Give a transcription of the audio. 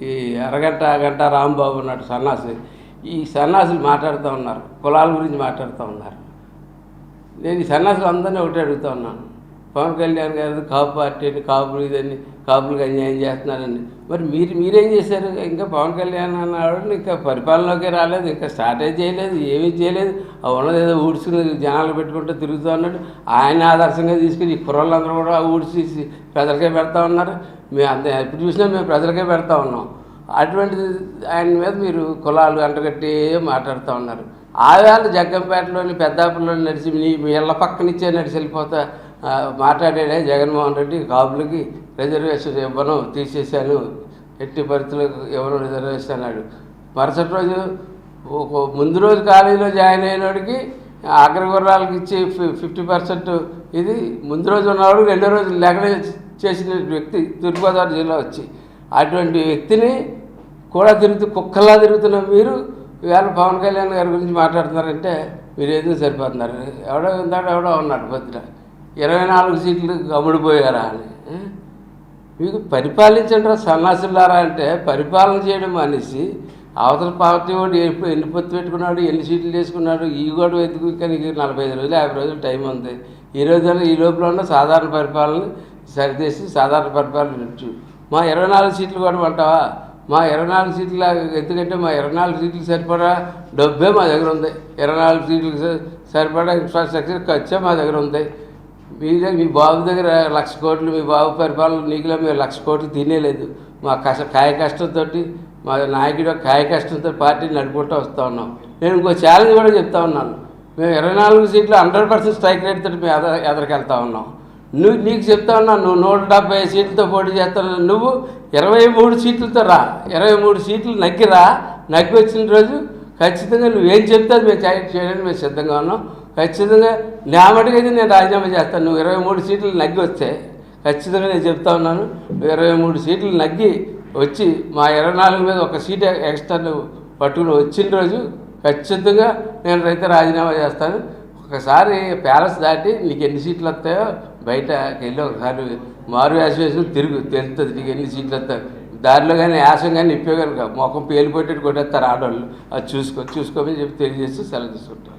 ఈ అరగంట రాంబాబు ఉన్నాడు సన్నాసి. ఈ సన్నాసులు మాట్లాడుతూ ఉన్నారు, కులాల గురించి మాట్లాడుతూ ఉన్నారు. నేను ఈ సన్నాసులు అందరినీ ఒకటి అడుగుతూ ఉన్నాను, పవన్ కళ్యాణ్ గారు కాపు పార్టీని కాపులు ఇదని కాపులకు అన్యాయం చేస్తున్నారని. మరి మీరేం చేశారు? ఇంకా పవన్ కళ్యాణ్ అన్నాడు ఇంకా పరిపాలనలోకే రాలేదు, ఇంకా స్టార్టే చేయలేదు, ఏమీ చేయలేదు. ఆ ఉన్నది ఏదో ఊడ్చుకుని జనాలు పెట్టుకుంటూ తిరుగుతూ ఉన్నాడు. ఆయన ఆదర్శంగా తీసుకుని ఈ కుర్రోళ్ళందరూ కూడా ఊడ్చి ప్రజలకే పెడతా ఉన్నారు. మేము అంత ఎప్పుడు చూసినా మేము ప్రజలకే పెడతా ఉన్నాం. అటువంటిది ఆయన మీద మీరు కులాలు అంటగట్టి మాట్లాడుతూ ఉన్నారు. ఆవేళ జగ్గంపేటలోని పెద్దాపుల్లోని నడిచి మీ ఇళ్ళ పక్కనిచ్చే నడిచి వెళ్ళిపోతా మాట్లాడాడే జగన్మోహన్ రెడ్డి, కాపులకి రిజర్వేషన్ ఇవ్వను, తీసేశాను, ఎట్టి పరిస్థితులకు ఎవరు రిజర్వేషన్ అన్నాడు. మరుసటి రోజు ముందు రోజు కాలేజీలో జాయిన్ అయినోడికి అగ్రగుర్రాలకు ఇచ్చి 50% ఇది ముందు రోజు ఉన్నవాడు రెండో రోజు లేకనే చేసిన వ్యక్తి తూర్పుగోదావరి జిల్లా వచ్చి, అటువంటి వ్యక్తిని కూడా కుక్కలా తిరుగుతున్న మీరు ఇవాళ పవన్ కళ్యాణ్ గారి గురించి మాట్లాడుతున్నారంటే మీరు ఎందుకు సరిపోతున్నారు? ఎవడో ఉన్నాడు పొద్దున 24 సీట్లు అమ్ముడిపోయారా అని. మీకు పరిపాలించండి సన్నాసులారా అంటే పరిపాలన చేయడం అనేసి అవతల పార్టీ వాడు ఎన్ని పొత్తు పెట్టుకున్నాడు, ఎన్ని సీట్లు చేసుకున్నాడు, ఈ కూడా వెతుకు. కానీ 45 రోజులు 50 రోజులు టైం ఉంది. ఈ లోపల ఉన్న సాధారణ పరిపాలన సరిచేసి సాధారణ పరిపాలన ఇచ్చు. మా 24 సీట్లు కూడా అంటావా? మా 24 సీట్ల ఎందుకంటే మా 24 సీట్లకు సరిపడా డబ్బే మా దగ్గర ఉంది. 24 సీట్లకు సరిపడా ఇన్ఫ్రాస్ట్రక్చర్ ఖర్చే మా దగ్గర ఉంది. మీ బాబు దగ్గర 1,00,000 కోట్లు, మీ బాబు పరిపాలన నీకులో మేము 1,00,000 కోట్లు తినేలేదు. మా కాయ కష్టంతో మా నాయకుడు కాయ కష్టంతో పార్టీని నడుపుకుంటూ వస్తూ ఉన్నాం. నేను ఇంకో ఛాలెంజ్ కూడా చెప్తా ఉన్నాను, మేము 24 సీట్లు 100% స్ట్రైక్ రేట్ తోటి మేము ఎదరికెళ్తా ఉన్నాం. నీకు చెప్తా ఉన్నాను, నువ్వు 170 సీట్లతో పోటీ చేస్తాను, నువ్వు 23 సీట్లతో రా, 23 సీట్లు నగ్గి వచ్చిన రోజు ఖచ్చితంగా నువ్వేం చెప్తే అది మేము చేయడానికి మేము సిద్ధంగా ఉన్నాం. ఖచ్చితంగా నా మటుకైతే నేను రాజీనామా చేస్తాను. నువ్వు 23 సీట్లు నగ్గి వస్తే ఖచ్చితంగా నేను చెప్తా ఉన్నాను, 23 సీట్లు నగ్గి వచ్చి మా 24 మీద ఒక సీట్ ఎక్స్ట్రా పట్టుకుని వచ్చిన రోజు ఖచ్చితంగా నేను అయితే రాజీనామా చేస్తాను. ఒకసారి ప్యాలెస్ దాటి నీకు ఎన్ని సీట్లు వస్తాయో బయటకి వెళ్ళి ఒకసారి మారు యాస వేసుకుని తెలుస్తుంది నీకు ఎన్ని సీట్లు వస్తాయి. దారిలో కానీ యాసం కానీ ఇప్పే కనుక మొఖం పేలిపోయేటట్టు కొట్టేస్తారు ఆడవాళ్ళు. అది చూసుకోమని చెప్పి తెలియజేసి సెలవు తీసుకుంటారు.